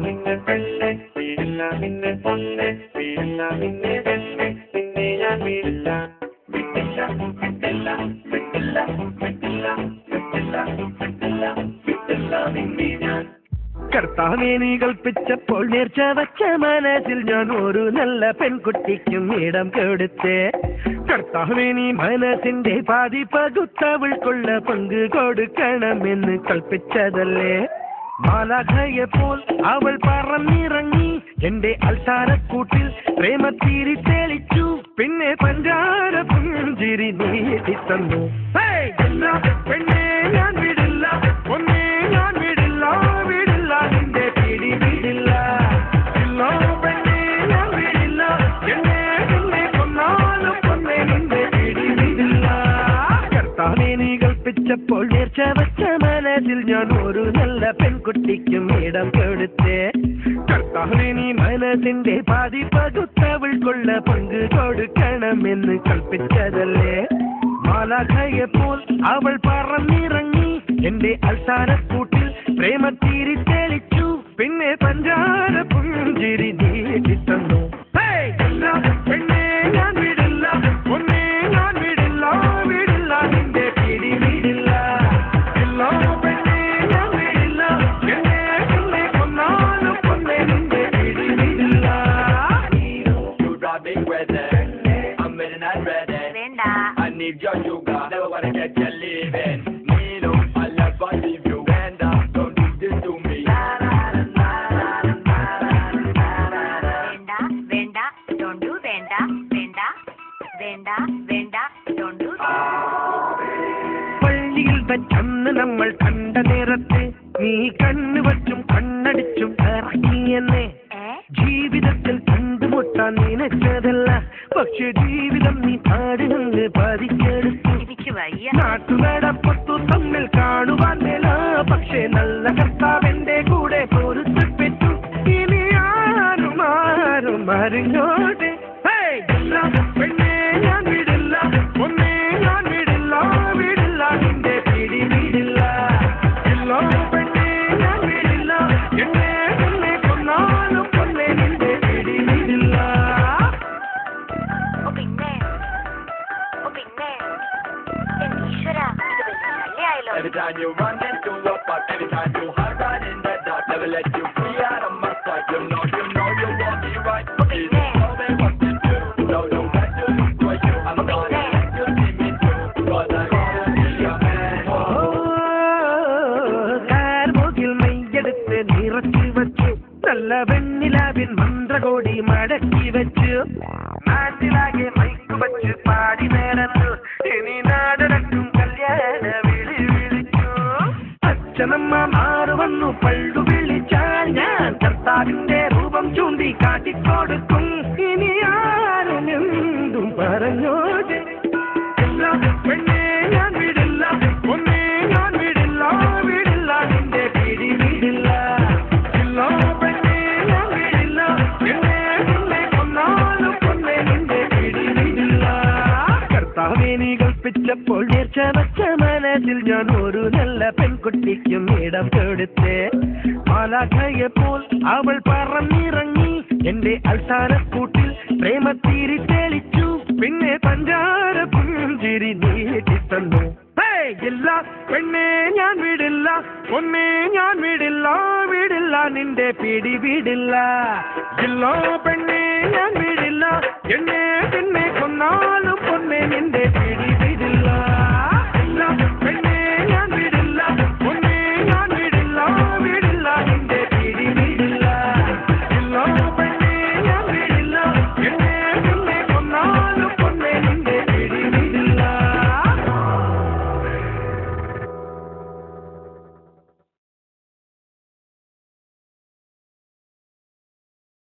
നിന്നെ പെണ്ണെ വീടില്ല നിന്നെ പൊന്നെ വീടില്ല നിന്നെ പെണ്ണെ നിന്നെ ഞാൻ വീടില്ല വിട്ടില്ല വിട്ടില്ല വിട്ടില്ല വിട്ടില്ല വിട്ടില്ല വിട്ടില്ല വിട്ടില്ല നിന്നെ ഞാൻ. കർത്താവേ നീ കൽപ്പിച്ചപ്പോൾ നേർച്ച വച്ച മനസ്സിൽ ഞാൻ ഒരു നല്ല പെൺകുട്ടിക്കും ഇടം കൊടുത്തേ. കർത്താവേ നീ മനസ്സിന്റെ പാതി പകുത്തവൾക്കുള്ള പങ്ക് കൊടുക്കണമെന്ന് കൽപ്പിച്ചതല്ലേ. മാലാഖയെപ്പോൾ അവൾ പറന്നിറങ്ങി എന്റെ അൽത്താരക്കൂട്ടിൽ പ്രേമത്തിരി തെളിച്ചു. പിന്നെ പഞ്ചാര പുഞ്ചിരി നീട്ടി തന്നു. പെണ്ണെ ഞാൻ വിടില്ല ഒന്നേ ഞാൻ വിടില്ല വിടില്ല നിന്റെ പിടി വിടില്ല. ഇല്ലോ പെണ്ണെ ഞാൻ വിടില്ല എന്നെ നിന്നെ കൊന്നാലും കൊന്നേ നിന്റെ പിടി വിടില്ല. കർത്താവേ നീ കൽപ്പിച്ചപ്പോൾ നേർച്ച വച്ച മനസ്സിൽ ഞാൻ ഒരു നല്ല പെൺകുട്ടിക്കും ഇടം കൊടുത്തേ. കർത്താവേ നീ മനസ്സിന്റെ പാതി പകുത്തവൾക്കുള്ള പങ്ക് കൊടുക്കണമെന്ന് കൽപ്പിച്ചതല്ലേ. മാലാഖയെപ്പോൾ അവൾ പറന്നിറങ്ങി എന്റെ അൽത്താരക്കൂട്ടിൽ പ്രേമത്തിരി തെളിച്ചു. പിന്നെ പഞ്ചാര പുഞ്ചിരി നീട്ടി തന്നു. പെണ്ണെ ഞാൻ വിടില്ല ഒന്നേ ഞാൻ വിടില്ല വിടില്ല നിന്റെ പിടി വിടില്ല. ഇല്ലോ പെണ്ണെ ഞാൻ വിടില്ല എന്നെ നിന്നെ കൊന്നാലും കൊന്നേ നിന്റെ പിടി വിടില്ല. I'm ready and ready. I need your sugar, never wanna get you leaving. Nino, I never leave you. Venda, don't do this to me. Venda, don't do Venda, Venda, Venda, Venda, don't do. പള്ളിയിൽ വെച്ചന്ന് നമ്മൾ കണ്ട നേരത്തെ നീ കണ്ണു വച്ചും കണ്ണടിച്ചും ഇറങ്ങി എന്നെ. ജീവിതത്തിൽ കണ്ടുമുട്ടാൻ നിനച്ചതല്ല, പക്ഷെ ജീവിതം നീ പാടുന്ന് പതിക്കെടുത്തു. നാട്ടുനടപ്പത്തു തമ്മിൽ കാണുവാൻ മേല, പക്ഷെ നല്ല കർത്താവെന്റെ കൂടെ പൊരുത്തപ്പെട്ടു. ഇനി ആരും ആരും അറിഞ്ഞോട്ടെ. പെണ്ണെ ഞാൻ വിടില്ല ഒന്നേ ഞാൻ വിടില്ല വിടില്ല നിന്റെ പിടി വിടില്ല. ഇല്ലോ പെണ്ണെ ഞാൻ വിടില്ല എന്നെ നിന്നെ കൊന്നാലും കൊന്നേ നിന്റെ പിടി വിടില്ല. Every time you run into a park, every time you hide right in the dark, never let you free out of my sight. You know you want me right. Please tell me what to do. No, don't let you destroy you. I'm gonna let you see me through, 'cause I wanna be your man. കാർമുകിൽ മെയ്യെടുത്ത് നിറച്ചു വച്ചു, നല്ല വെണ്ണിലാവിൻ മന്ത്രകോടി മടക്കി വെച്ചു. നാട്ടിലാകെ mic വച്ച് പാടി നേരന്നു, ഇനി നാടടക്കും കല്യാണ വിളി വിളിച്ചു. അച്ഛനമ്മ മാറു വന്നു പള്ളു വിളിച്ചാൽ ഞാൻ കർത്താവിന്റെ രൂപം ചൂണ്ടി കാട്ടിക്കൊടുക്കും. ഇനി ആരും എന്തും പറഞ്ഞോട്ടെ. പെണ്ണെ ഞാൻ വിടില്ല ഒന്നേ ഞാൻ വിടില്ല വിടില്ല നിന്റെ പിടി വിടില്ല. ഇല്ലോ പെണ്ണെ ഞാൻ വിടില്ല എന്നെ നിന്നെ കൊന്നാലും കൊന്നേ നിന്റെ പിടി വിടില്ല. കർത്താവേ നീ കൽപ്പിച്ചപ്പോൾ നേർച്ച വച്ച മനസ്സിൽ ഞാൻ ഒരു നല്ല പെൺകുട്ടിക്കും ഇടം കൊടുത്തേ. മാലാഖയെപ്പോൾ അവൾ പറന്നിറങ്ങി എന്റെ അൽത്താരക്കൂട്ടിൽ പ്രേമത്തിരി തെളിച്ചു. പിന്നെ പഞ്ചാര പുഞ്ചിരി നീട്ടി തന്നു. ഇല്ല പെണ്ണെ ഞാൻ വിടില്ല ഒന്നേ ഞാൻ വിടില്ല വിടില്ല നിന്റെ പിടി വിടില്ല. ഇല്ലോ പെണ്ണെ ഞാൻ വിടില്ല എന്നെ പിന്നെ